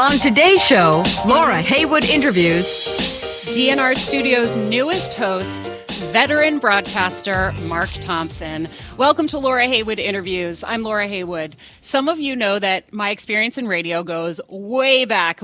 On today's show, Laura Heywood interviews DNR Studios' newest host, veteran broadcaster Mark Thompson. Welcome to Laura Heywood Interviews. I'm Laura Heywood. Some of you know that my experience in radio goes way back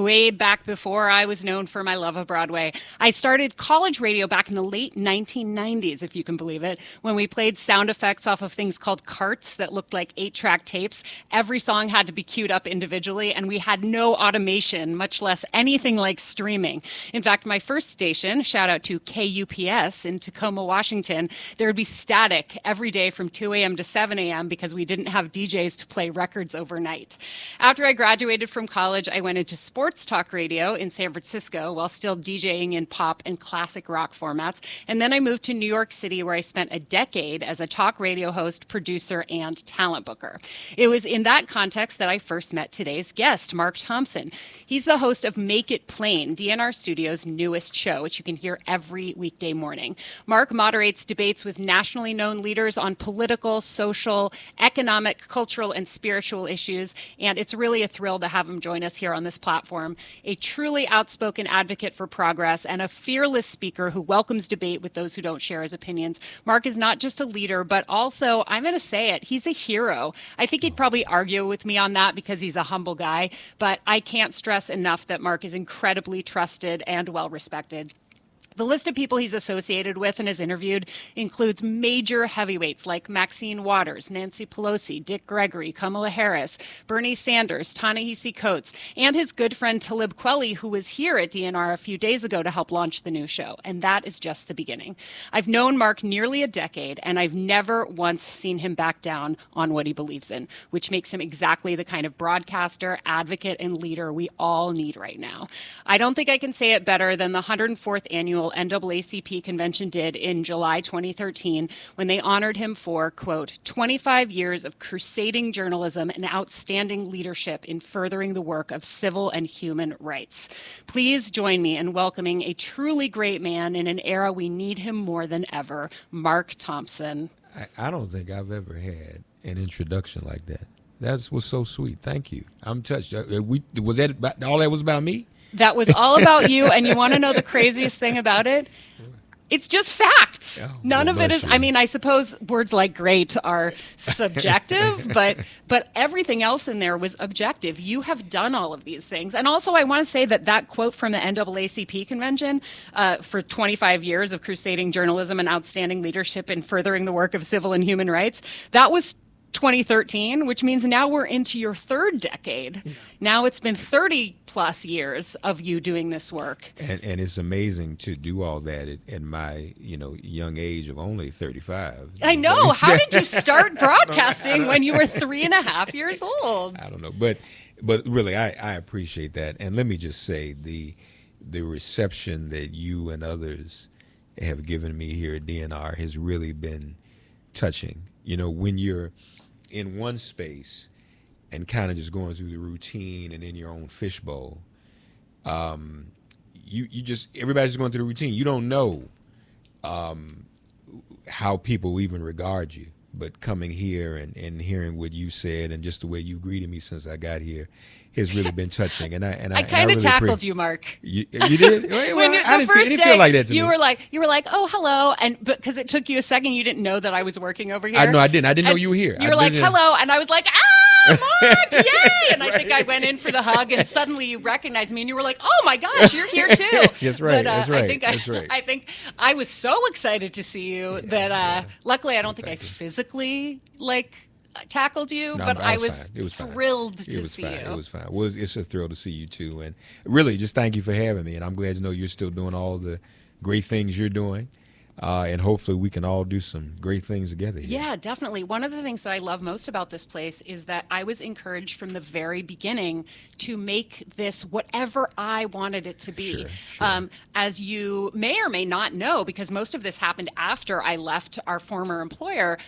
before I was known for my love of Broadway. I started college radio back in the late 1990s, if you can believe it, when we played sound effects off of things called carts that looked like 8-track tapes. Every song had to be queued up individually, and we had no automation, much less anything like streaming. In fact, my first station, shout out to KUPS in Tacoma, Washington, there would be static every day from 2 a.m. to 7 a.m. because we didn't have DJs to play records overnight. After I graduated from college, I went into sports talk radio in San Francisco while still DJing in pop and classic rock formats. And then I moved to New York City, where I spent a decade as a talk radio host, producer, and talent booker. It was in that context that I first met today's guest, Mark Thompson. He's the host of Make It Plain, DNR Studios' newest show, which you can hear every weekday morning. Mark moderates debates with nationally known leaders on political, social, economic, cultural, and spiritual issues, and it's really a thrill to have him join us here on this platform. A truly outspoken advocate for progress and a fearless speaker who welcomes debate with those who don't share his opinions. Mark is not just a leader, but also, I'm going to say it, he's a hero. I think he'd probably argue with me on that because he's a humble guy, but I can't stress enough that Mark is incredibly trusted and well-respected. The list of people he's associated with and has interviewed includes major heavyweights like Maxine Waters, Nancy Pelosi, Dick Gregory, Kamala Harris, Bernie Sanders, Ta-Nehisi Coates, and his good friend Talib Kweli, who was here at DNR a few days ago to help launch the new show. And that is just the beginning. I've known Mark nearly a decade, and I've never once seen him back down on what he believes in, which makes him exactly the kind of broadcaster, advocate, and leader we all need right now. I don't think I can say it better than the 104th Annual NAACP Convention did in July 2013 when they honored him for, quote, 25 years of crusading journalism and outstanding leadership in furthering the work of civil and human rights. Please join me in welcoming a truly great man in an era we need him more than ever, Mark Thompson. I don't think I've ever had an introduction like that. That was so sweet. Thank you. I'm touched. Was that all that was about me? That was all about you, and you want to know the craziest thing about it? It's just facts. Oh, None of it is, you. I mean, I suppose words like great are subjective, but everything else in there was objective. You have done all of these things. And also, I want to say that quote from the NAACP convention for 25 years of crusading journalism and outstanding leadership in furthering the work of civil and human rights, that was 2013, which means now we're into your third decade. Yeah. Now it's been 30 plus years of you doing this work. And it's amazing to do all that at my, young age of only 35. I know. How did you start broadcasting when you were 3.5 years old? I don't know. But really, I appreciate that. And let me just say the reception that you and others have given me here at DNR has really been touching. When you're in one space and kind of just going through the routine and in your own fishbowl, everybody's just going through the routine. You don't know how people even regard you. But coming here and hearing what you said and just the way you greeted me since I got here has really been touching. And I kind of really tackled you, Mark. You did? Well, I didn't feel like that to me. You were like, oh, hello, and because it took you a second, you didn't know that I was working over here. I didn't know you were here. You were like, hello, and I was like, Mark, yay! And I think I went in for the hug, and suddenly you recognized me, and you were like, oh my gosh, you're here too. That's right. But, that's right. I think I was so excited to see you that luckily I don't think I physically tackled you, but I was thrilled to see you. It was fine. It's a thrill to see you too, and really just thank you for having me. And I'm glad to know you're still doing all the great things you're doing. And hopefully we can all do some great things together here. Yeah, definitely. One of the things that I love most about this place is that I was encouraged from the very beginning to make this whatever I wanted it to be. Sure. As you may or may not know, because most of this happened after I left our former employer,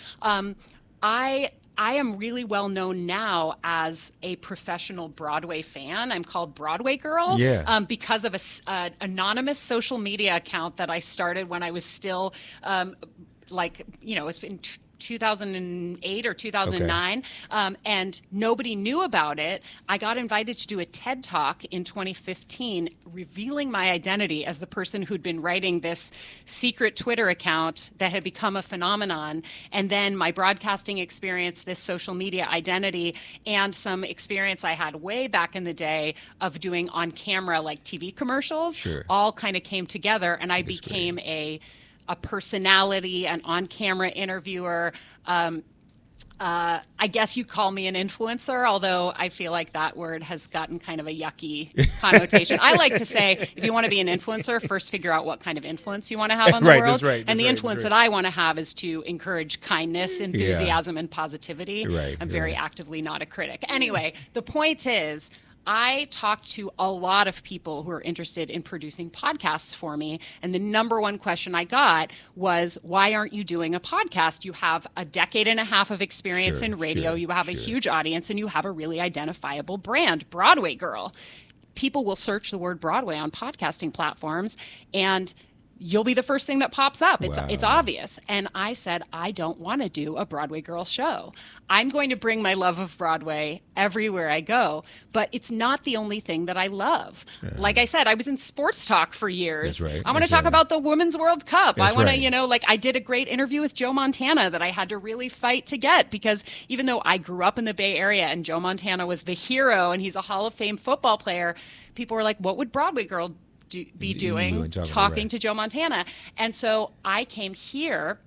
I am really well known now as a professional Broadway fan. I'm called Broadway Girl because of an anonymous social media account that I started when I was still it's been 2008 or 2009, and nobody knew about it. I got invited to do a TED Talk in 2015, revealing my identity as the person who'd been writing this secret Twitter account that had become a phenomenon, and then my broadcasting experience, this social media identity, and some experience I had way back in the day of doing on-camera, like TV commercials, all kind of came together, and I became a personality, an on-camera interviewer. I guess you'd call me an influencer, although I feel like that word has gotten kind of a yucky connotation. I like to say, if you want to be an influencer, first figure out what kind of influence you want to have on the world. That's right. And the influence that I want to have is to encourage kindness, enthusiasm, and positivity. I'm very actively not a critic. Anyway, the point is, I talked to a lot of people who are interested in producing podcasts for me, and the number one question I got was, why aren't you doing a podcast? You have a decade and a half of experience in radio, you have a huge audience, and you have a really identifiable brand, Broadway Girl. People will search the word Broadway on podcasting platforms, and you'll be the first thing that pops up. It's obvious. And I said, I don't want to do a Broadway Girl show. I'm going to bring my love of Broadway everywhere I go, but it's not the only thing that I love. Like I said, I was in sports talk for years. I want to talk about the Women's World Cup. I want to, I did a great interview with Joe Montana that I had to really fight to get, because even though I grew up in the Bay Area and Joe Montana was the hero and he's a Hall of Fame football player, people were like, what would Broadway Girl be doing, talking to Joe Montana? And so I came here,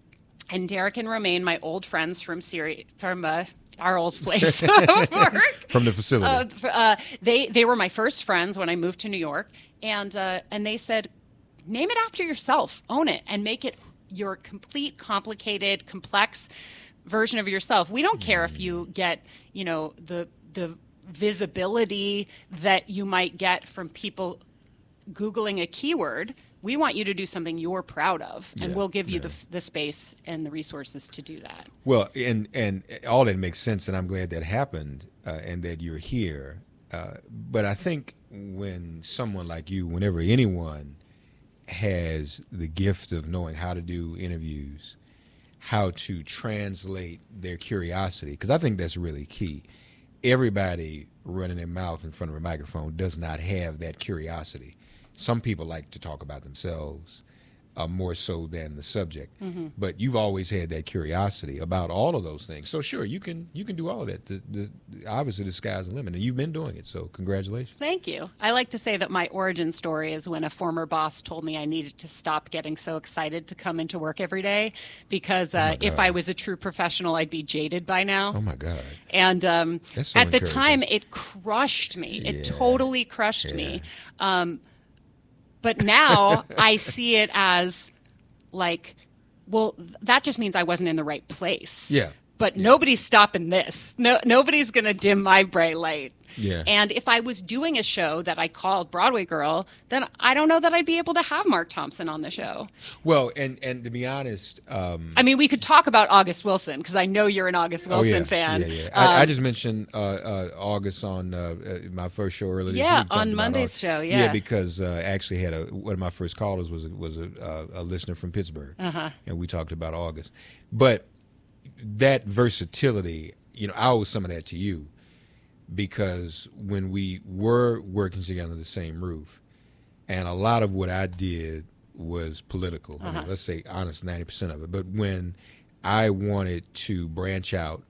and Derek and Romaine, my old friends from our old place of work, from the facility, they were my first friends when I moved to New York, and they said, name it after yourself, own it, and make it your complete, complicated, complex version of yourself. We don't care if you get, the visibility that you might get from people Googling a keyword. We want you to do something you're proud of, and we'll give you the space and the resources to do that. Well, and all that makes sense, and I'm glad that happened and that you're here. But I think when someone like you, whenever anyone has the gift of knowing how to do interviews, how to translate their curiosity, because I think that's really key. Everybody running their mouth in front of a microphone does not have that curiosity. Some people like to talk about themselves more so than the subject, but you've always had that curiosity about all of those things. So sure, you can do all of that. Obviously, the sky's the limit, and you've been doing it. So congratulations. Thank you. I like to say that my origin story is when a former boss told me I needed to stop getting so excited to come into work every day, because if I was a true professional, I'd be jaded by now. Oh my God. And That's so at the time, it crushed me. It totally crushed me. But now I see it as like, well, that just means I wasn't in the right place. But nobody's stopping this. Nobody's going to dim my bright light. And if I was doing a show that I called Broadway Girl, then I don't know that I'd be able to have Mark Thompson on the show. Well, and to be honest, I mean, we could talk about August Wilson, because I know you're an August Wilson fan. I just mentioned August on my first show earlier this week. On Monday's show. Because I actually had one of my first callers was a listener from Pittsburgh, and we talked about August. But that versatility, I owe some of that to you, because when we were working together under the same roof, and a lot of what I did was political. I mean, let's say honest, 90% of it. But when I wanted to branch out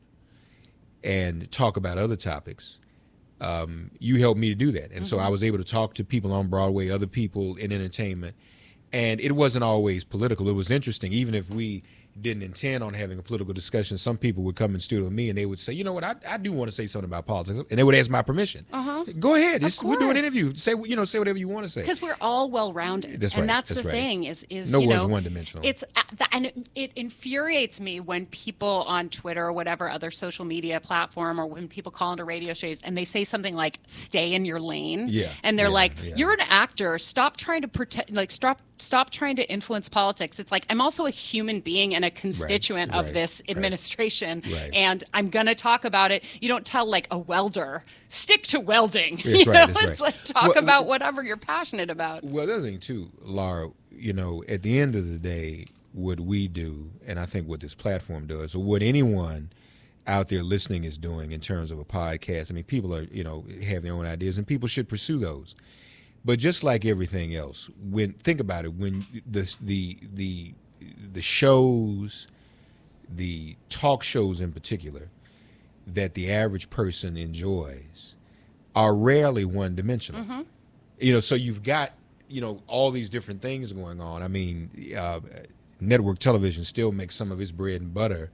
and talk about other topics, you helped me to do that. And so I was able to talk to people on Broadway, other people in entertainment, and it wasn't always political. It was interesting. Even if we didn't intend on having a political discussion, some people would come in studio with me and they would say, you know what, I do want to say something about politics, and they would ask my permission. Go ahead, we're doing an interview. Say whatever you want to say. Because we're all well-rounded. That's right. And that's the thing is no one's one-dimensional. And it infuriates me when people on Twitter or whatever other social media platform, or when people call into radio shows and they say something like, stay in your lane. And they're like, you're an actor, stop trying to pretend, like stop trying to influence politics. It's like, I'm also a human being and a constituent of this administration, and I'm going to talk about it. You don't tell like a welder, stick to welding. It's like talk about whatever you're passionate about. Well, the other thing too, Laura, at the end of the day, what we do, and I think what this platform does, or what anyone out there listening is doing in terms of a podcast. I mean, people are, have their own ideas, and people should pursue those. But just like everything else, think about it, when the shows, the talk shows in particular, that the average person enjoys are rarely one-dimensional. Mm-hmm. So you've got, all these different things going on. I mean, network television still makes some of its bread and butter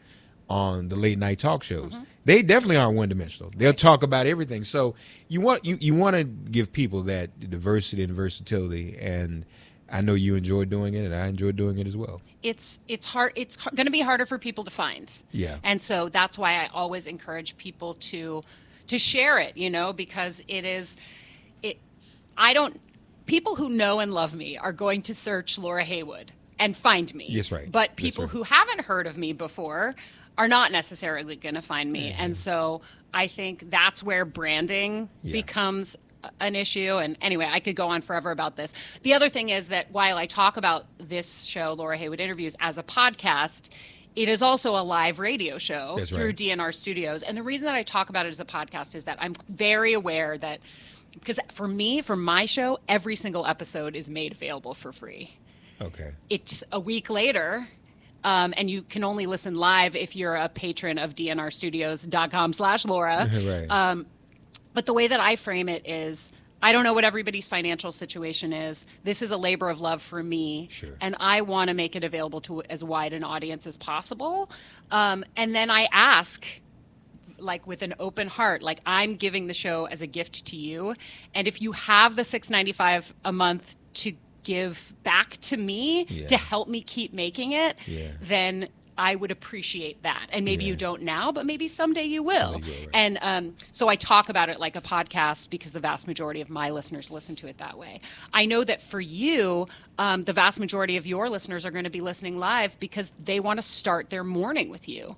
on the late night talk shows. Mm-hmm. They definitely aren't one-dimensional. They'll talk about everything. So you want to give people that diversity and versatility, and I know you enjoy doing it, and I enjoy doing it as well. It's hard. It's going to be harder for people to find. Yeah. And so that's why I always encourage people to share it, because people who know and love me are going to search Laura Heywood and find me. Yes, right. But people who haven't heard of me before are not necessarily going to find me. Mm-hmm. And so I think that's where branding becomes an issue. And anyway, I could go on forever about this. The other thing is that while I talk about this show, Laura Heywood Interviews, as a podcast, it is also a live radio show through DNR Studios. And the reason that I talk about it as a podcast is that I'm very aware that, because for my show, every single episode is made available for free. Okay. It's a week later, and you can only listen live if you're a patron of dnrstudios.com/Laura. Right. But the way that I frame it is, I don't know what everybody's financial situation is. This is a labor of love for me. Sure. And I want to make it available to as wide an audience as possible. And then I ask, like, with an open heart, like, I'm giving the show as a gift to you. And if you have the $6.95 a month to give back to me to help me keep making it, then I would appreciate that. And maybe you don't now, but maybe someday you will. Right. And so I talk about it like a podcast because the vast majority of my listeners listen to it that way. I know that for you, the vast majority of your listeners are going to be listening live because they want to start their morning with you.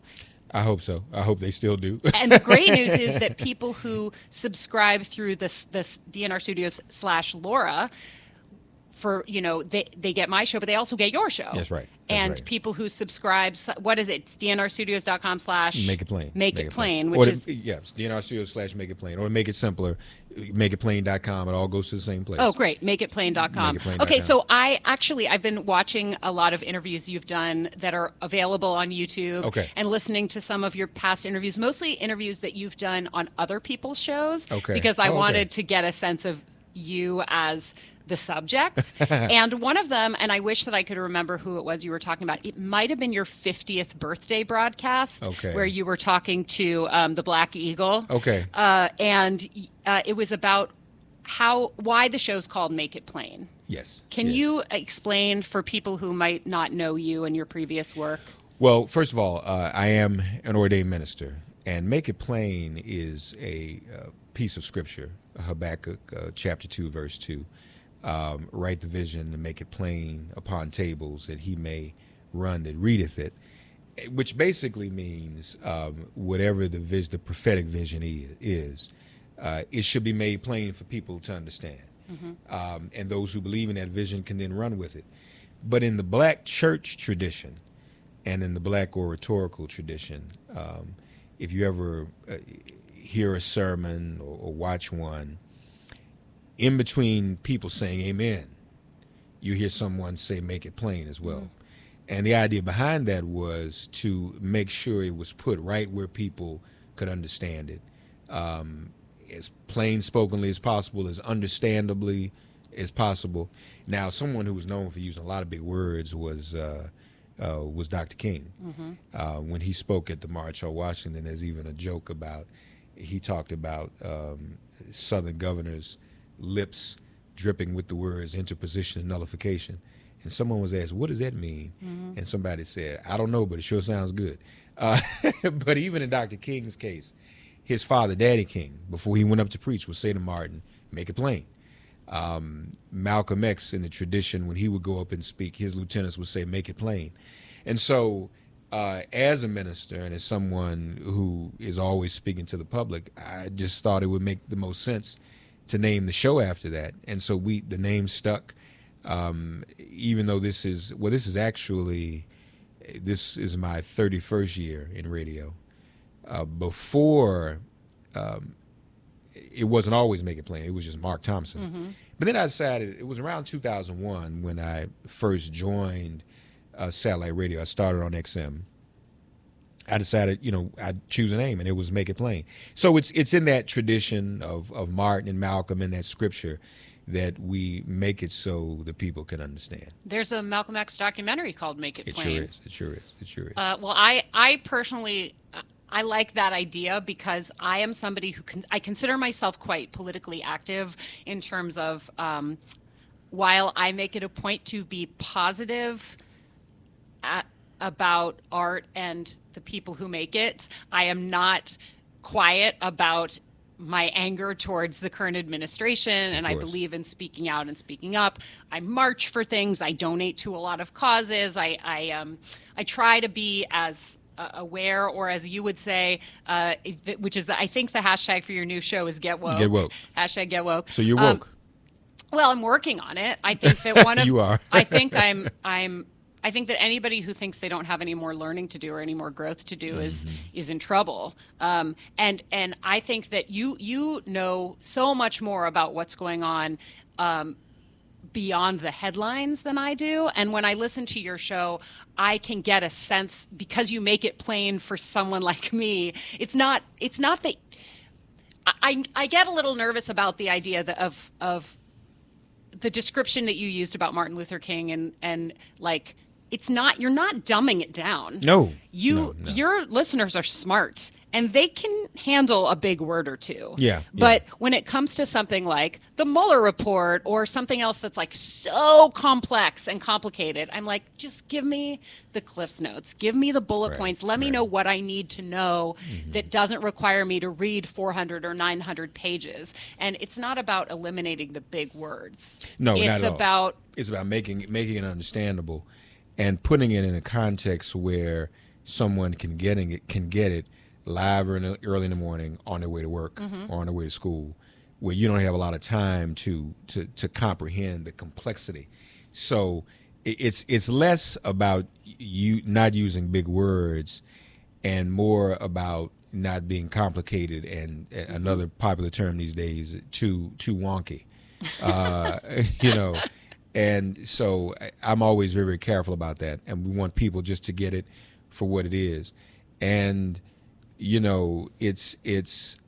I hope so. I hope they still do. And the great news is that people who subscribe through this DNR Studios /Laura, for, they get my show, but they also get your show. That's right. People who subscribe, what is it? It's dnrstudios.com/ Make It Plain. Make It Plain, which is... Yeah, it's DNR Studios / Make It Plain. Or make it simpler, makeitplain.com. It all goes to the same place. Oh, great. Makeitplain.com. Okay, so I've been watching a lot of interviews you've done that are available on YouTube and listening to some of your past interviews, mostly interviews that you've done on other people's shows, because I wanted to get a sense of you as the subject. And one of them, and I wish that I could remember who it was you were talking about, it might have been your 50th birthday broadcast where you were talking to the Black Eagle. And it was about why the show's called Make It Plain. Yes. Can you explain for people who might not know you and your previous work? Well, first of all, I am an ordained minister, and Make It Plain is a piece of scripture, Habakkuk chapter 2, verse 2. Write the vision and make it plain upon tables, that he may run that readeth it, which basically means whatever the prophetic vision is, it should be made plain for people to understand. Mm-hmm. And those who believe in that vision can then run with it. But in the black church tradition and in the black oratorical tradition, if you ever hear a sermon or watch one, in between people saying amen, you hear someone say make it plain as well. Mm-hmm. And the idea behind that was to make sure it was put right where people could understand it, as plain spokenly as possible, as understandably as possible. Now, someone who was known for using a lot of big words was Dr. King. Mm-hmm. When he spoke at the March on Washington, there's even a joke about, he talked about Southern governors' lips dripping with the words interposition and nullification. And someone was asked, what does that mean? Mm-hmm. And somebody said, I don't know, but it sure sounds good. But even in Dr. King's case, his father, Daddy King, before he went up to preach, would say to Martin, make it plain. Malcolm X, in the tradition, when he would go up and speak, his lieutenants would say, make it plain. And so as a minister and as someone who is always speaking to the public, I just thought it would make the most sense to name the show after that. And so the name stuck. Even though this is my 31st year in radio. Before, it wasn't always Make It Plain. It was just Mark Thompson. Mm-hmm. But then I decided, it was around 2001 when I first joined satellite radio. I started on XM. I decided, I'd choose a name, and it was Make It Plain. So it's in that tradition of Martin and Malcolm, and that scripture, that we make it so the people can understand. There's a Malcolm X documentary called Make It Plain. It sure is. Well, I personally, I like that idea because I am somebody who I consider myself quite politically active in terms of, while I make it a point to be positive about art and the people who make it, I am not quiet about my anger towards the current administration, and I believe in speaking out and speaking up. I march for things. I donate to a lot of causes. I try to be as aware, or as you would say, I think the hashtag for your new show is Get Woke. Get Woke. Hashtag Get Woke. So you're woke. Well, I'm working on it. I think that one of you are. I think I think that anybody who thinks they don't have any more learning to do or any more growth to do is in trouble. And I think that you know so much more about what's going on beyond the headlines than I do. And when I listen to your show, I can get a sense, because you make it plain for someone like me. It's not that I get a little nervous about the idea of the description that you used about Martin Luther King and like, you're not dumbing it down. No. Your listeners are smart and they can handle a big word or two. Yeah. But when it comes to something like the Mueller report or something else that's like so complex and complicated, I'm like, just give me the Cliff's Notes. Give me the bullet points. Let me know what I need to know that doesn't require me to read 400 or 900 pages. And it's not about eliminating the big words. No, it's not at all. It's about making it understandable and putting it in a context where someone can get it live or early in the morning on their way to work or on their way to school, where you don't have a lot of time to comprehend the complexity. So it's less about you not using big words and more about not being complicated and another popular term these days, too wonky. And so I'm always very, very careful about that. And we want people just to get it for what it is. And, it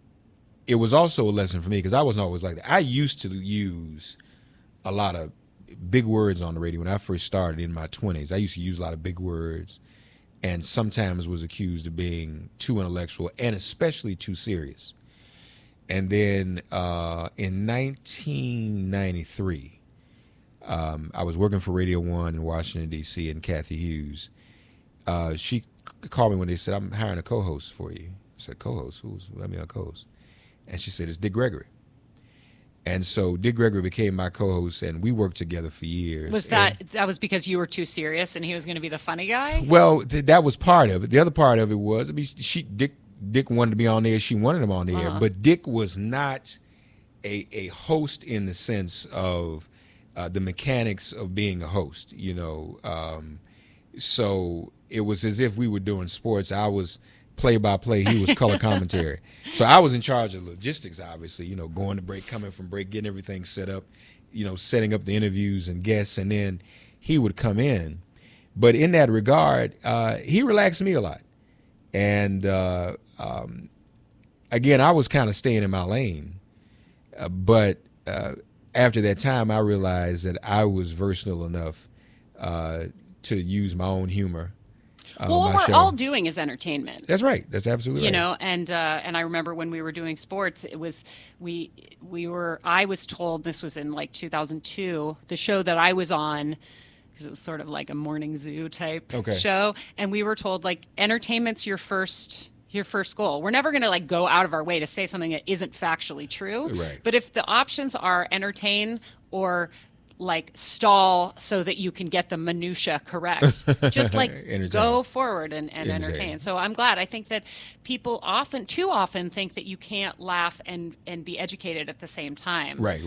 was also a lesson for me because I wasn't always like that. I used to use a lot of big words on the radio when I first started in my 20s. I used to use a lot of big words and sometimes was accused of being too intellectual and especially too serious. And then in 1993, I was working for Radio 1 in Washington, D.C., and Kathy Hughes. She called me when they said, I'm hiring a co-host for you. I said, co-host? Let me a co-host. And she said, it's Dick Gregory. And so Dick Gregory became my co-host, and we worked together for years. Was that was because you were too serious and he was going to be the funny guy? Well, that was part of it. The other part of it was, Dick wanted to be on there. She wanted him on the air. But Dick was not a host in the sense of the mechanics of being a host, so it was as if we were doing sports. I was play-by-play, he was color commentary. So I was in charge of logistics, obviously, going to break, coming from break, getting everything set up, setting up the interviews and guests, and then he would come in. But in that regard, he relaxed me a lot. And again, I was kind of staying in my lane. But after that time, I realized that I was versatile enough to use my own humor. Well, what we're all doing is entertainment. That's right. That's absolutely right. And I remember when we were doing sports, it was I was told, this was in like 2002, the show that I was on, because it was sort of like a morning zoo type show, and we were told like entertainment's your first goal. We're never going to like go out of our way to say something that isn't factually true. Right. But if the options are entertain or like stall so that you can get the minutia correct, just like go forward and entertain. So I'm glad. I think that people too often think that you can't laugh and be educated at the same time. Right.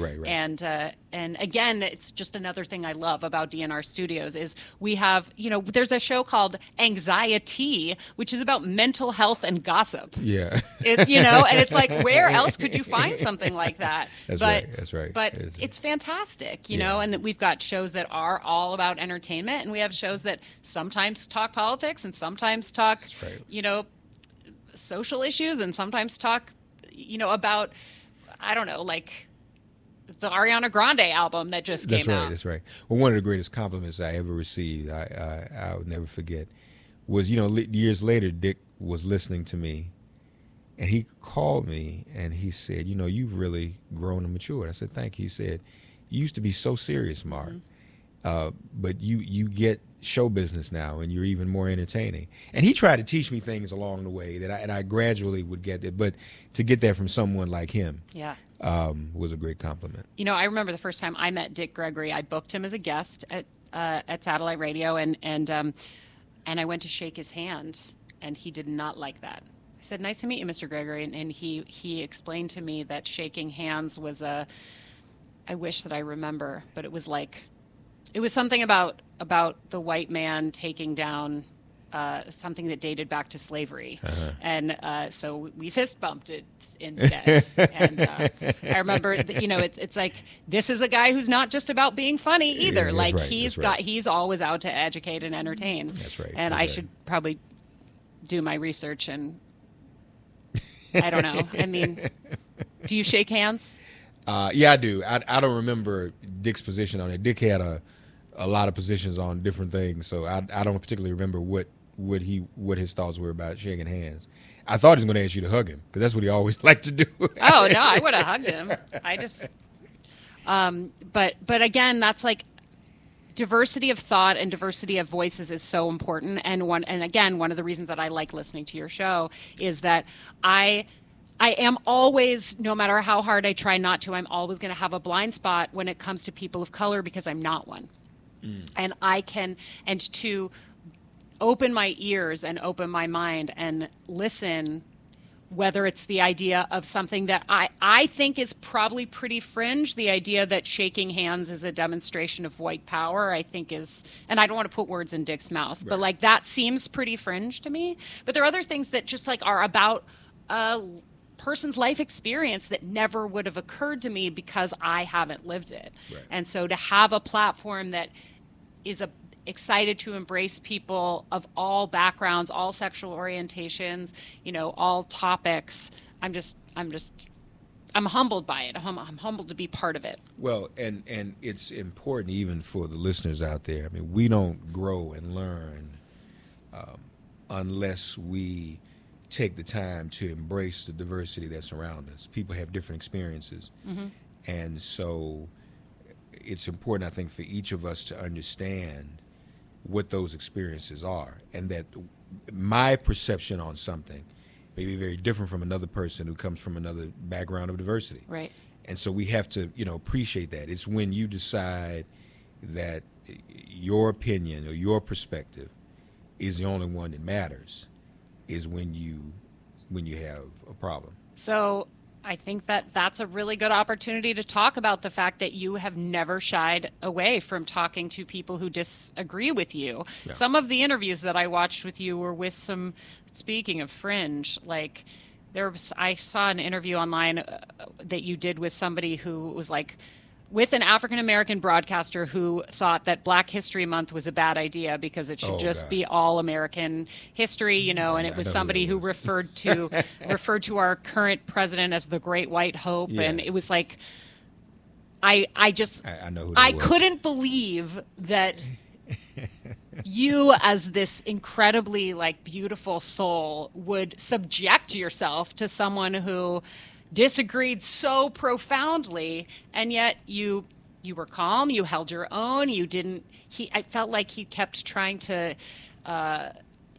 again, it's just another thing I love about DNR Studios is we have, there's a show called Anxiety, which is about mental health and gossip. Yeah. And it's like, where else could you find something like that? That's right. That's right. But it's fantastic, and that we've got shows that are all about entertainment, and we have shows that sometimes talk politics and sometimes talk, social issues, and sometimes talk, about, I don't know, like the Ariana Grande album that just came out. That's right. Well, one of the greatest compliments I ever received, I'll never forget, was, years later, Dick was listening to me, and he called me, and he said, you've really grown and matured. I said, thank you. He said, you used to be so serious, Mark, but you get show business now, and you're even more entertaining. And he tried to teach me things along the way that I gradually would get it, but to get that from someone like him, was a great compliment. I remember the first time I met Dick Gregory. I booked him as a guest at Satellite Radio, and I went to shake his hand, and he did not like that. I said, "Nice to meet you, Mr. Gregory," and he explained to me that shaking hands was I wish that I remember, but it was something about the white man taking down something that dated back to slavery. And so we fist bumped it instead. And I remember, it's like, this is a guy who's not just about being funny either. Yeah, he's always out to educate and entertain. That's right. And I should probably do my research, and I don't know. I mean, do you shake hands? Yeah, I do. I don't remember Dick's position on it. Dick had a lot of positions on different things, so I don't particularly remember what his thoughts were about shaking hands. I thought he was going to ask you to hug him, because that's what he always liked to do. Oh no, I would have hugged him. I just, but again, that's like diversity of thought and diversity of voices is so important. And one of the reasons that I like listening to your show is that I am always, no matter how hard I try not to, I'm always going to have a blind spot when it comes to people of color, because I'm not one. And to open my ears and open my mind and listen, whether it's the idea of something that I think is probably pretty fringe, the idea that shaking hands is a demonstration of white power, I think is, and I don't want to put words in Dick's mouth, but like that seems pretty fringe to me. But there are other things that just like are about a person's life experience that never would have occurred to me because I haven't lived it. Right. And so to have a platform that is excited to embrace people of all backgrounds, all sexual orientations, all topics, I'm humbled by it. I'm humbled to be part of it. Well, and it's important even for the listeners out there. I mean, we don't grow and learn unless we take the time to embrace the diversity that's around us. People have different experiences. And so it's important, I think, for each of us to understand what those experiences are, and that my perception on something may be very different from another person who comes from another background of diversity. Right. And so we have to, appreciate that. It's when you decide that your opinion or your perspective is the only one that matters, is when you have a problem. So I think that that's a really good opportunity to talk about the fact that you have never shied away from talking to people who disagree with you. Yeah. Some of the interviews that I watched with you were with some, speaking of fringe, like I saw an interview online that you did with somebody who was like, with an African-American broadcaster who thought that Black History Month was a bad idea because it should be all American history, and it was somebody who referred to our current president as the Great White Hope. Yeah. And it was like, I know who that was. Couldn't believe that you, as this incredibly beautiful soul, would subject yourself to someone who disagreed so profoundly, and yet you were calm, you held your own, I felt like he kept trying to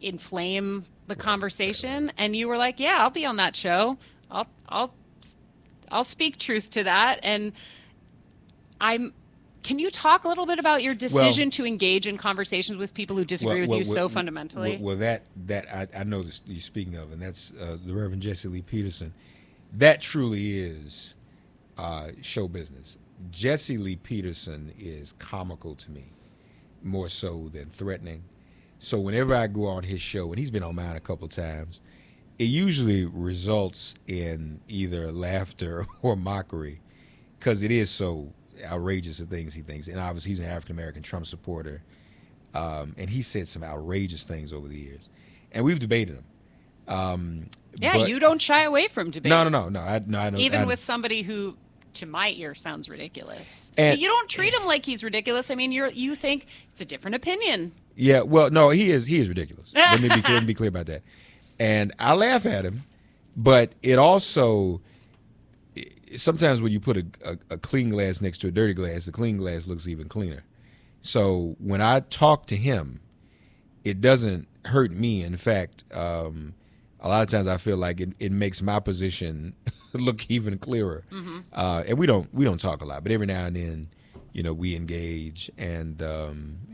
inflame the conversation, and you were like, yeah, I'll be on that show, I'll speak truth to that. And can you talk a little bit about your decision to engage in conversations with people who disagree with you so fundamentally? Well, that I know that you're speaking of, and that's the Reverend Jesse Lee Peterson. That truly is show business. Jesse Lee Peterson is comical to me, more so than threatening. So whenever I go on his show, and he's been on mine a couple times, it usually results in either laughter or mockery, because it is so outrageous the things he thinks. And obviously he's an African-American Trump supporter, and he said some outrageous things over the years. And we've debated him. But you don't shy away from debate. No. I don't. Even with somebody who, to my ear, sounds ridiculous. And but you don't treat him like he's ridiculous. I mean, you think it's a different opinion. Yeah, well, no, he is ridiculous. Let me be clear about that. And I laugh at him, but it also, sometimes when you put a clean glass next to a dirty glass, the clean glass looks even cleaner. So when I talk to him, it doesn't hurt me. In fact, a lot of times I feel like it makes my position look even clearer. Mm-hmm. And we don't talk a lot, but every now and then, we engage, and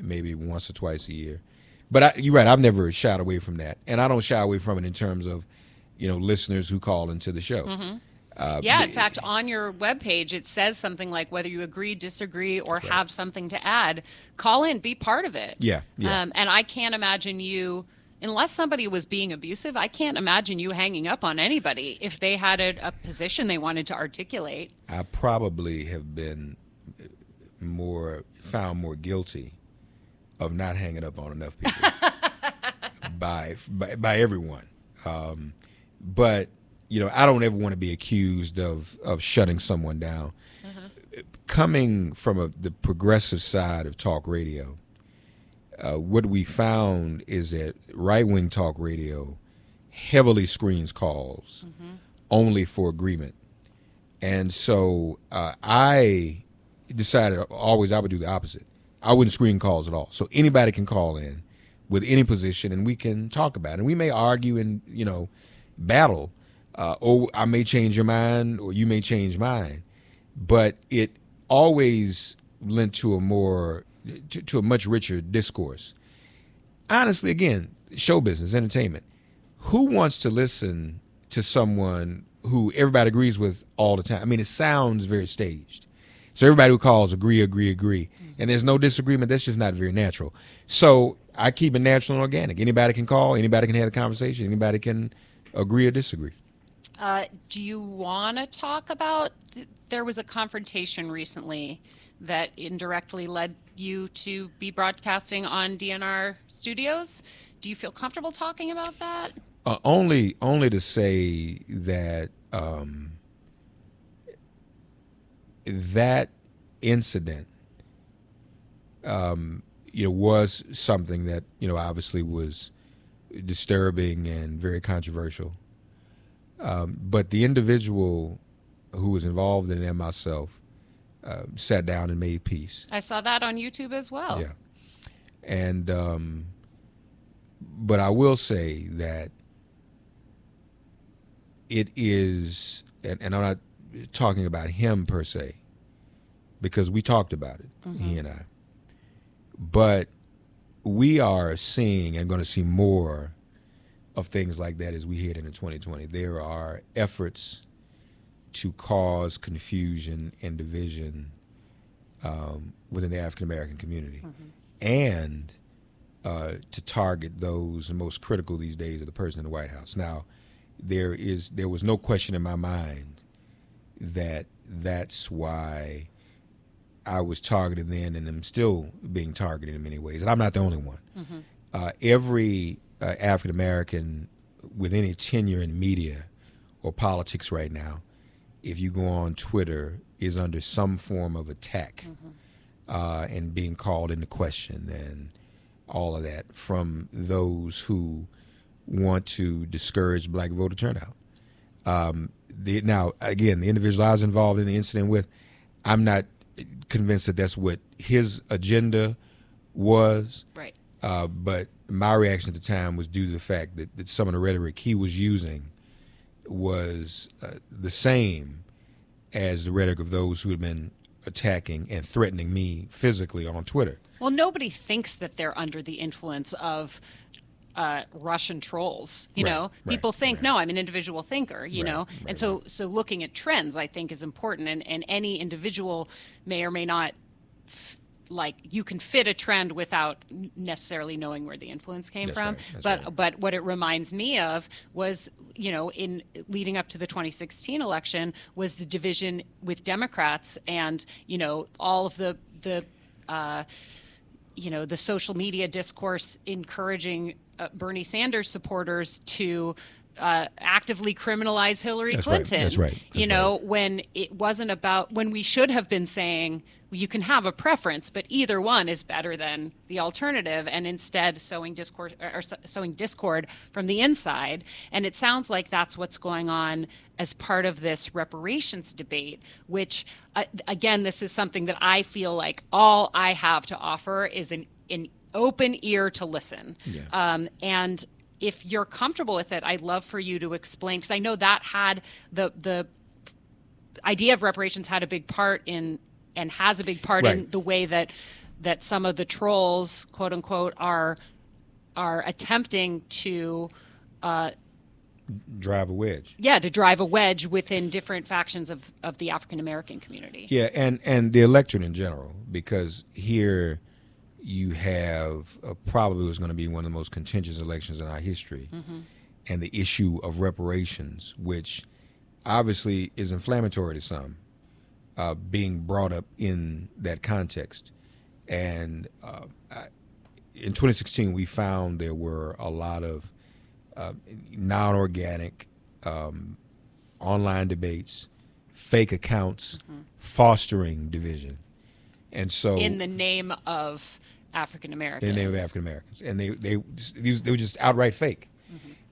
maybe once or twice a year. But you're right, I've never shied away from that, and I don't shy away from it in terms of, listeners who call into the show. Mm-hmm. In fact, on your webpage, it says something like, whether you agree, disagree, or have something to add, call in, be part of it. Yeah. And I can't imagine you, unless somebody was being abusive, I can't imagine you hanging up on anybody if they had a position they wanted to articulate. I probably have been found more guilty of not hanging up on enough people by everyone. But I don't ever want to be accused of shutting someone down. Uh-huh. Coming from the progressive side of talk radio, what we found is that right-wing talk radio heavily screens calls only for agreement. And so I decided always I would do the opposite. I wouldn't screen calls at all. So anybody can call in with any position, and we can talk about it. And we may argue and, battle, or I may change your mind, or you may change mine. But it always lent to a much richer discourse. Honestly, again, show business, entertainment. Who wants to listen to someone who everybody agrees with all the time? I mean, it sounds very staged. So everybody who calls agree. And there's no disagreement. That's just not very natural. So I keep it natural and organic. Anybody can call. Anybody can have a conversation. Anybody can agree or disagree. Do you want to talk about, there was a confrontation recently that indirectly led you to be broadcasting on DNR Studios. Do you feel comfortable talking about that? Only to say that that incident, was something that, obviously was disturbing and very controversial. But the individual who was involved in it and myself sat down and made peace. I saw that on YouTube as well. Yeah. And, but I will say that it is, and I'm not talking about him per se, because we talked about it, he and I. But we are seeing and going to see more of things like that as we head into 2020. There are efforts to cause confusion and division within the African American community, and to target those most critical these days of the person in the White House. Now, there was no question in my mind that that's why I was targeted then, and am still being targeted in many ways. And I'm not the only one. Every African American with any tenure in media or politics right now, if you go on Twitter, is under some form of attack and being called into question and all of that from those who want to discourage black voter turnout. Now, again, the individual I was involved in the incident with, I'm not convinced that that's what his agenda was. Right. But my reaction at the time was due to the fact that some of the rhetoric he was using was the same as the rhetoric of those who had been attacking and threatening me physically on Twitter. Well, nobody thinks that they're under the influence of Russian trolls. You Right, know, right, people think, right. no, I'm an individual thinker. You Right, know, right, and so looking at trends, I think, is important. And any individual may or may not. Like you can fit a trend without necessarily knowing where the influence came That's from. right, that's right. But what it reminds me of was, you know, in leading up to the 2016 election was the division with Democrats and, you know, all of the you know, the social media discourse encouraging Bernie Sanders supporters to actively criminalize Hillary That's right, Clinton. that's right, that's You know, right. when it wasn't about, when we should have been saying you can have a preference, but either one is better than the alternative, and instead sowing discord from the inside. And it sounds like that's what's going on as part of this reparations debate, which, again, this is something that I feel like all I have to offer is an open ear to listen. Yeah. And if you're comfortable with it, I'd love for you to explain, because I know that had the idea of reparations had a big part in, and has a big part in Right. the way that some of the trolls, quote unquote, are attempting to Drive a wedge. to drive a wedge within different factions of the African American community. Yeah, and the electorate in general, because here you have probably was going to be one of the most contentious elections in our history, and the issue of reparations, which obviously is inflammatory to some, being brought up in that context. And in 2016, we found there were a lot of non-organic online debates, fake accounts, fostering division. And so In the name of African Americans. in the name of African Americans, and they were just outright fake.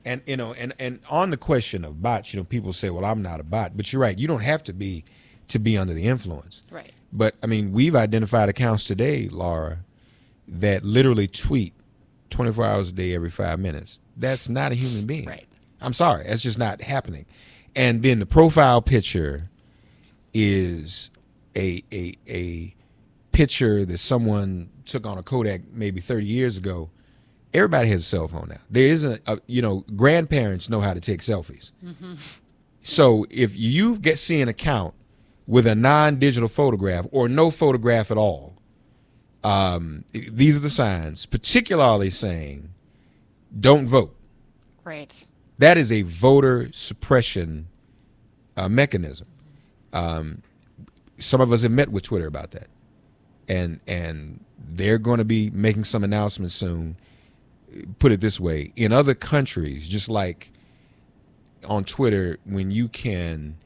And you know, and on the question of bots, you know, people say, "Well, I'm not a bot," but you're right. You don't have to be under the influence. Right. But I mean, we've identified accounts today, Laura, that literally tweet 24 hours a day, every 5 minutes. That's not a human being. Right. I'm sorry, that's just not happening. And then the profile picture is a picture that someone took on a Kodak maybe 30 years ago. Everybody has a cell phone now. There isn't you know, grandparents know how to take selfies. So if you see an account with a non-digital photograph or no photograph at all, these are the signs, particularly saying, don't vote. Right. That is a voter suppression mechanism. Some of us have met with Twitter about that. And they're going to be making some announcements soon. Put it this way, in other countries, just like on Twitter, when you can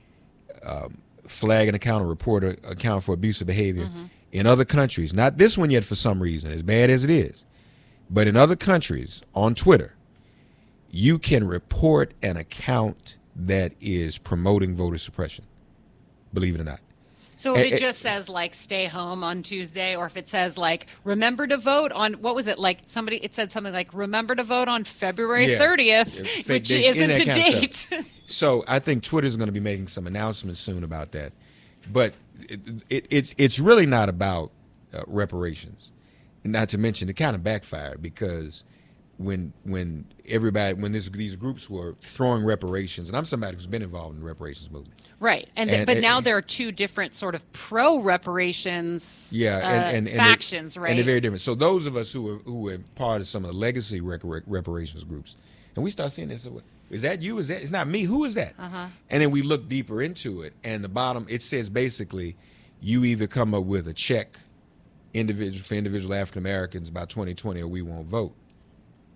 flag an account or report an account for abusive behavior, in other countries, not this one yet for some reason, as bad as it is, but in other countries on Twitter, you can report an account that is promoting voter suppression, believe it or not. So if it just says like stay home on Tuesday, or if it says like remember to vote on, what was it, like it said something like remember to vote on February 30th, which isn't to date. So I think Twitter's going to be making some announcements soon about that. But it's really not about reparations. Not to mention it kind of backfired, because when these groups were throwing reparations, and I'm somebody who's been involved in the reparations movement. Right, but now there are two different sort of pro-reparations factions, right? And they're very different. So those of us who were part of some of the legacy reparations groups, and we start seeing this, is that you? Is that? It's not me. Who is that? And then we look deeper into it, and the bottom, it says basically, you either come up with a check for individual African Americans by 2020, or we won't vote.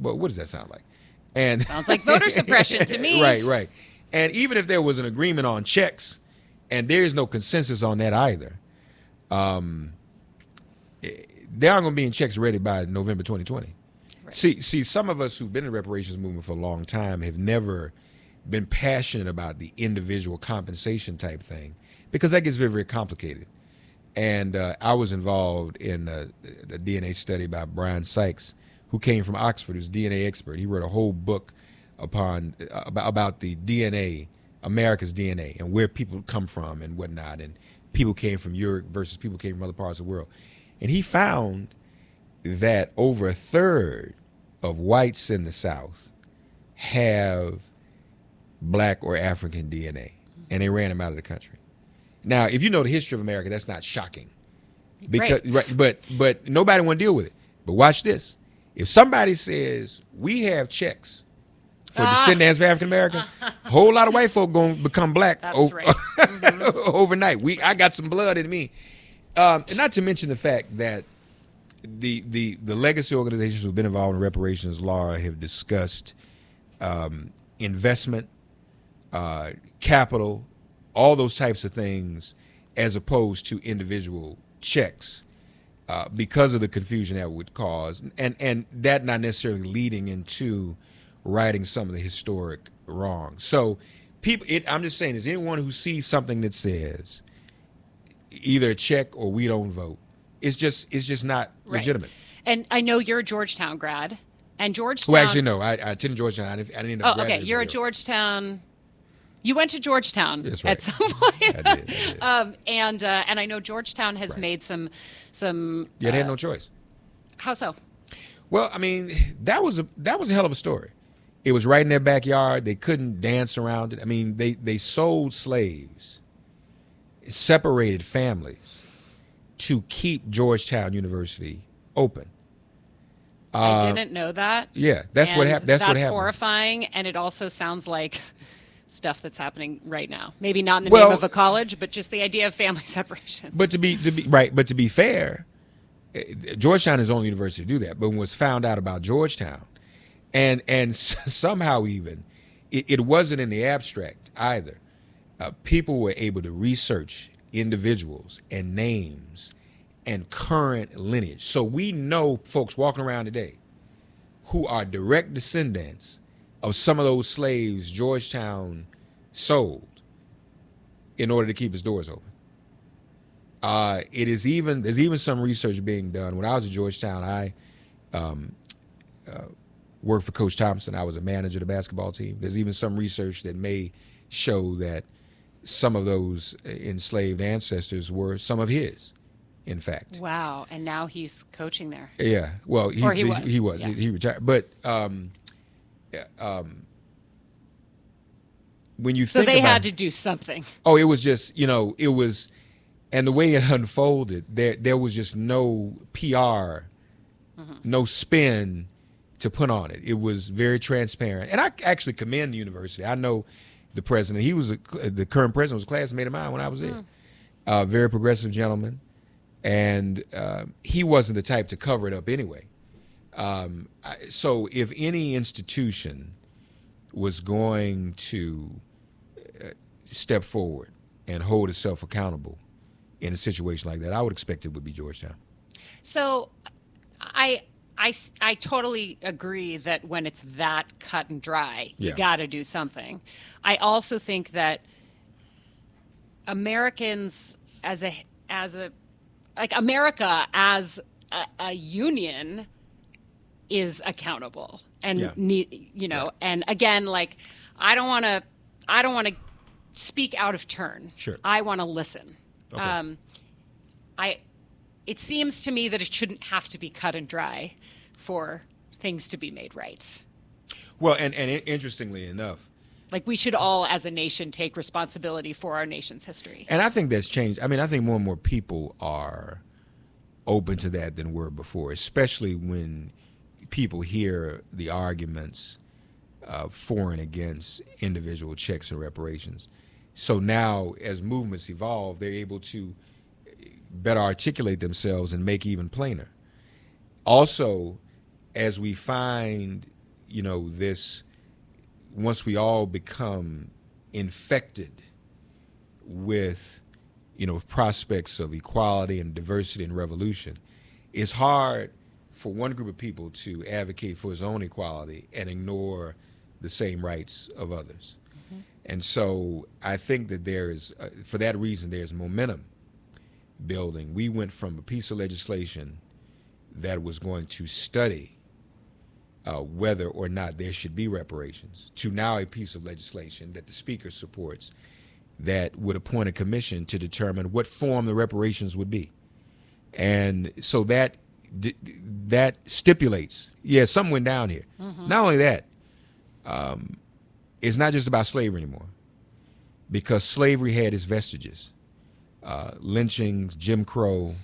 But what does that sound like? And sounds like voter suppression to me. Right. And even if there was an agreement on checks, and there is no consensus on that either, there aren't going to be any checks ready by November 2020. Right. See, some of us who've been in the reparations movement for a long time have never been passionate about the individual compensation type thing, because that gets very, very complicated. And I was involved in the DNA study by Brian Sykes, who came from Oxford, who's a DNA expert. He wrote a whole book about the DNA, America's DNA, and where people come from and whatnot, and people came from Europe versus people came from other parts of the world. And he found that over a third of whites in the South have black or African DNA, and they ran them out of the country. Now, if you know the history of America, that's not shocking, because but nobody want to deal with it. But watch this: if somebody says we have checks for descendants of African Americans, a whole lot of white folk gonna become black overnight. I got some blood in me, and not to mention the fact that the legacy organizations who've been involved in reparations law have discussed investment, capital, all those types of things, as opposed to individual checks, because of the confusion that would cause, and that not necessarily leading into righting some of the historic wrongs. So I'm just saying, is anyone who sees something that says either a check or we don't vote, it's just not legitimate. And I know you're a Georgetown grad, and Georgetown. Well, actually, no, I attended Georgetown. I didn't end up graduating. Okay, you're a Georgetown. You went to Georgetown at some point. I did. And I know Georgetown has made some. Yeah, they had no choice. How so? Well, I mean, that was a hell of a story. It was right in their backyard. They couldn't dance around it. I mean, they sold slaves, separated families to keep Georgetown University open. I didn't know that. Yeah, that's what happened. That's what happened. Horrifying, and it also sounds like stuff that's happening right now. Maybe not in the name of a college, but just the idea of family separation. But to be fair, Georgetown is the only university to do that. But when it was found out about Georgetown, and somehow even it wasn't in the abstract either. People were able to research individuals and names and current lineage. So we know folks walking around today who are direct descendants of some of those slaves Georgetown sold in order to keep its doors open. There's even some research being done. When I was at Georgetown, I worked for Coach Thompson. I was a manager of the basketball team. There's even some research that may show that some of those enslaved ancestors were some of his, in fact. Wow. And now he's coaching there. Yeah. Well, he was. Yeah. He retired. But when you think so they about, had to do something. Oh, it was just, it was, and the way it unfolded, there was just no PR, no spin to put on it. It was very transparent. And I actually commend the university. I know the president. The current president was a classmate of mine when I was there. Very progressive gentleman. And he wasn't the type to cover it up anyway. So if any institution was going to step forward and hold itself accountable in a situation like that, I would expect it would be Georgetown. So I totally agree that when it's that cut and dry, you got to do something. I also think that Americans America as a union is accountable, and and again, I don't want to speak out of turn. Sure. I want to listen. Okay. It seems to me that it shouldn't have to be cut and dry for things to be made right. Well, and interestingly enough, we should all, as a nation, take responsibility for our nation's history. And I think that's changed. I mean, I think more and more people are open to that than were before, especially when people hear the arguments for and against individual checks and reparations. So now, as movements evolve, they're able to better articulate themselves and make even plainer. Also, as we find, this, once we all become infected with, prospects of equality and diversity and revolution, it's hard for one group of people to advocate for its own equality and ignore the same rights of others. Mm-hmm. And so I think that there is, for that reason, there's momentum building. We went from a piece of legislation that was going to study whether or not there should be reparations to now a piece of legislation that the Speaker supports that would appoint a commission to determine what form the reparations would be. And so that that stipulates, something went down here. Not only that, it's not just about slavery anymore, because slavery had its vestiges. Lynchings, Jim Crow,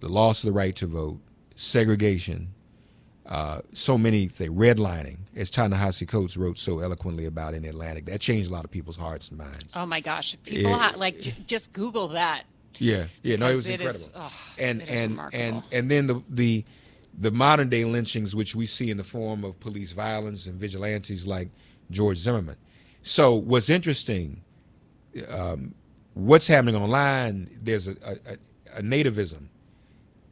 the loss of the right to vote, segregation, so many things, redlining, as Ta-Nehisi Coates wrote so eloquently about in The Atlantic. That changed a lot of people's hearts and minds. Oh my gosh, people just Google that. No, it was incredible. And then the modern day lynchings, which we see in the form of police violence and vigilantes like George Zimmerman. So what's interesting, what's happening online, there's a nativism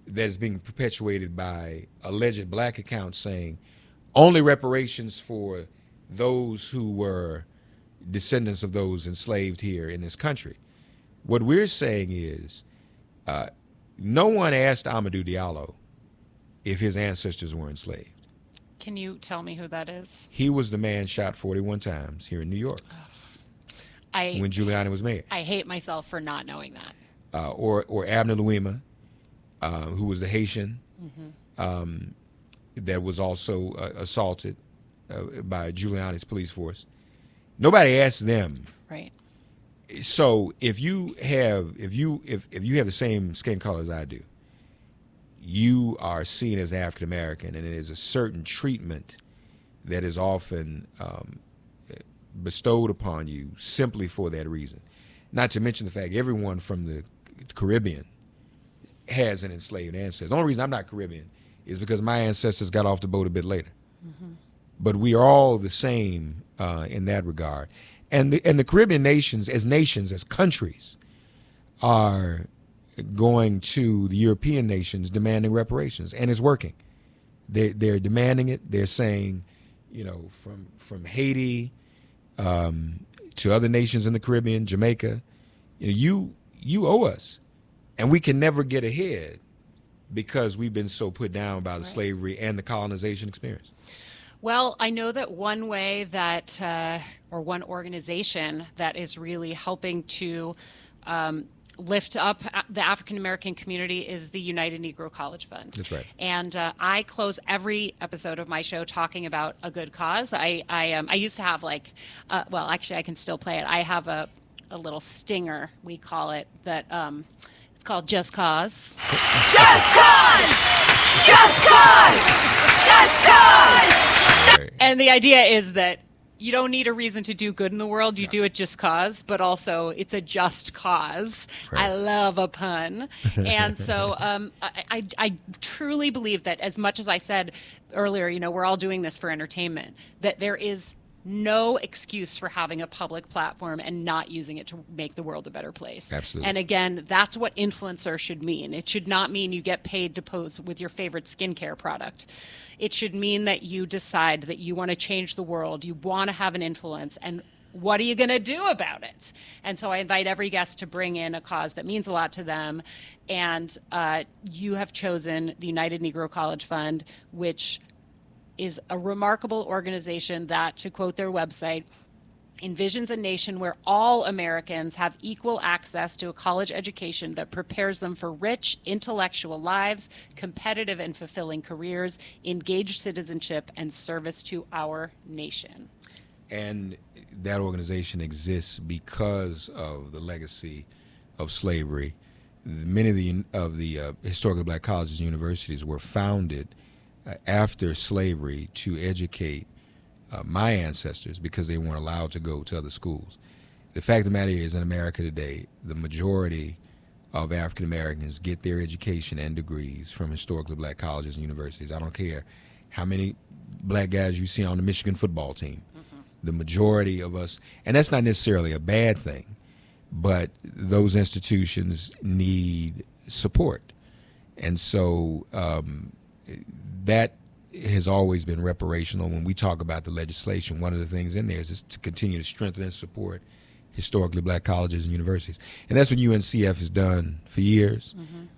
that is being perpetuated by alleged black accounts saying only reparations for those who were descendants of those enslaved here in this country. What we're saying is no one asked Amadou Diallo if his ancestors were enslaved. Can you tell me who that is? He was the man shot 41 times here in New York when Giuliani was mayor. I hate myself for not knowing that. Or Abner Louima, who was the Haitian that was also assaulted by Giuliani's police force. Nobody asked them. Right. So if you have the same skin color as I do, you are seen as African American, and there's a certain treatment that is often bestowed upon you simply for that reason. Not to mention the fact everyone from the Caribbean has an enslaved ancestor. The only reason I'm not Caribbean is because my ancestors got off the boat a bit later. But we are all the same in that regard. And the Caribbean nations, as countries, are going to the European nations demanding reparations, and it's working. They're demanding it. They're saying, from Haiti to other nations in the Caribbean, Jamaica, you owe us, and we can never get ahead because we've been so put down by the slavery and the colonization experience. Well, I know that one way that, or one organization that is really helping to lift up the African American community is the United Negro College Fund. That's right. And I close every episode of my show talking about a good cause. I used to have actually I can still play it. I have a little stinger, we call it, that it's called Just Cause. Just cause! Just cause! Just cause! And the idea is that you don't need a reason to do good in the world. You do it just cause, but also it's a just cause. Right. I love a pun. And so I truly believe that, as much as I said earlier, we're all doing this for entertainment, that there is no excuse for having a public platform and not using it to make the world a better place. Absolutely. And again, that's what influencer should mean. It should not mean you get paid to pose with your favorite skincare product. It should mean that you decide that you want to change the world, you want to have an influence, and what are you going to do about it? And so I invite every guest to bring in a cause that means a lot to them. And you have chosen the United Negro College Fund, which is a remarkable organization that, to quote their website, envisions a nation where all Americans have equal access to a college education that prepares them for rich, intellectual lives, competitive and fulfilling careers, engaged citizenship, and service to our nation. And that organization because of the legacy of slavery. Many of the historically black colleges and universities were founded after slavery to educate my ancestors because they weren't allowed to go to other schools. The fact of the matter is, in America today, the majority of African Americans get their education and degrees from historically black colleges and universities. I don't care how many black guys you see on the Michigan football team. The majority of us, and that's not necessarily a bad thing, but those institutions need support. And so that has always been reparational. When we talk about the legislation, one of the things in there is to continue to strengthen and support historically black colleges and universities. And that's what UNCF has done for years.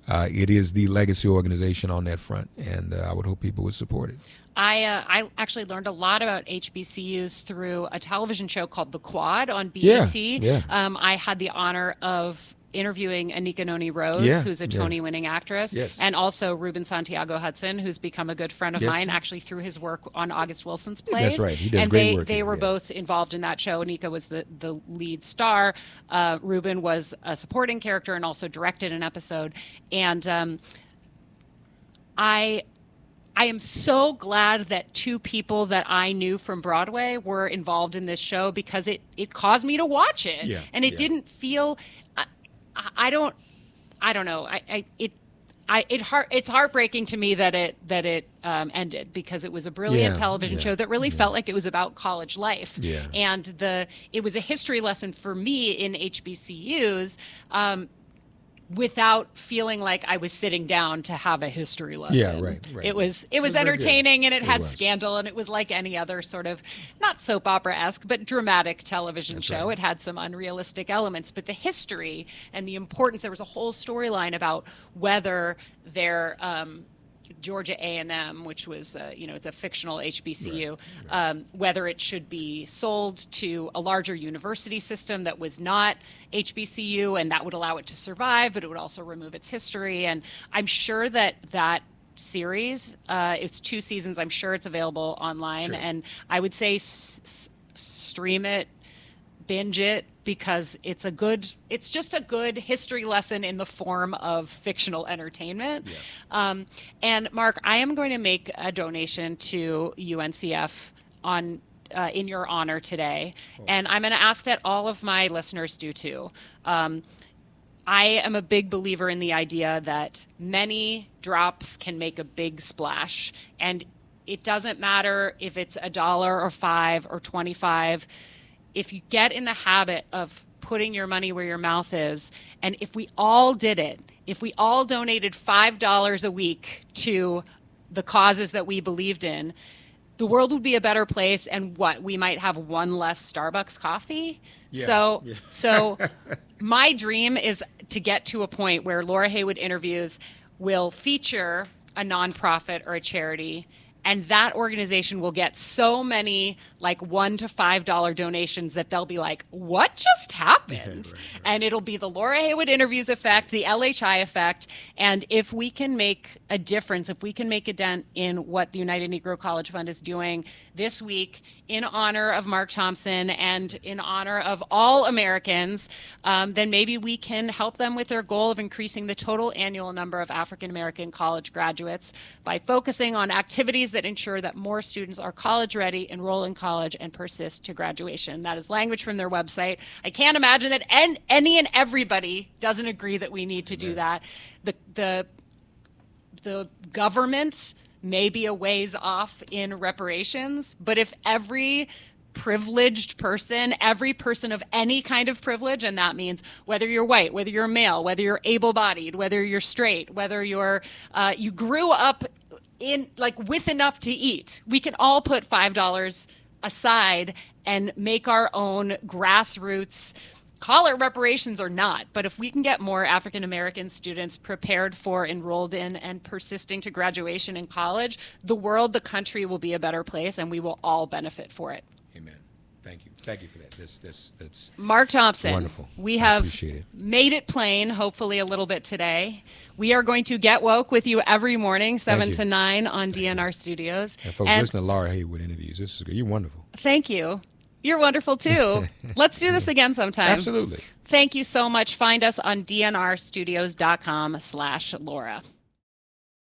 It is the legacy organization on that front, and I would hope people would support it. I actually learned a lot about HBCUs through a television show called The Quad on BET. Yeah. I had the honor of interviewing Anika Noni Rose, Yeah, who's a yeah. Tony-winning actress, Yes. and also Ruben Santiago Hudson, who's become a good friend of Yes. mine, actually through his work on August Wilson's plays. That's right. He does and great work they here, were yeah. both involved in that show. Anika was the lead star. Ruben was a supporting character and also directed an episode. And I am so glad that two people that I knew from Broadway were involved in this show, because it caused me to watch it. Yeah, And it yeah. didn't feel, I don't know. It's heartbreaking to me that it ended, because it was a brilliant Yeah, television yeah, show that really felt like it was about college life. Yeah. And it was a history lesson for me in HBCUs, without feeling like I was sitting down to have a history lesson. Yeah, right. It was very good. entertaining, and it had was. scandal, and it was like any other sort of, not soap opera-esque, but dramatic television show. right. It had some unrealistic elements, but the history and the importance, there was a whole storyline about whether their Georgia A&M, which was, it's a fictional HBCU, whether it should be sold to a larger university system that was not HBCU, and that would allow it to survive, but it would also remove its history. And I'm sure that series, it's 2 seasons. I'm sure it's available online. Sure. And I would say stream it, binge it, because it's just a good history lesson in the form of fictional entertainment. Yeah. And Mark, I am going to make a donation to UNCF in your honor today. And I'm going to ask that all of my listeners do too. I am a big believer in the idea that many drops can make a big splash. And it doesn't matter if it's $1 or $5 or $25. If you get in the habit of putting your money where your mouth is, and if we all did it, if we all donated $5 a week to the causes that we believed in, the world would be a better place. And we might have one less Starbucks coffee. Yeah. So my dream is to get to a point where Laura Heywood Interviews will feature a nonprofit or a charity, and that organization will get so many like $1 to $5 donations that they'll be like, what just happened? Right. And it'll be the Laura Heywood Interviews effect, the LHI effect. And if we can make a difference, if we can make a dent in what the United Negro College Fund is doing this week in honor of Mark Thompson and in honor of all Americans, then maybe we can help them with their goal of increasing the total annual number of African American college graduates by focusing on activities that ensure that more students are college ready, enroll in college, and persist to graduation. That is language from their website. I can't imagine that any and everybody doesn't agree that we need to do that. The government may be a ways off in reparations, but if every privileged person, every person of any kind of privilege, and that means whether you're white, whether you're male, whether you're able-bodied, whether you're straight, whether you're you grew up in with enough to eat, we can all put $5 aside and make our own grassroots, call it reparations or not, but if we can get more African American students prepared for, enrolled in, and persisting to graduation in college, the world, the country will be a better place, and we will all benefit for it. Amen. Thank you. Thank you for that. That's Mark Thompson, wonderful. We I have appreciate it. made it plain, hopefully a little bit today. We are going to get woke with you every morning, 7 you. to 9 on DNR Studios. And folks, listen to Laura Heywood Interviews. This is good. You're wonderful. Thank you. You're wonderful too. Let's do this again sometime. Absolutely. Thank you so much. Find us on dnrstudios.com/Laura.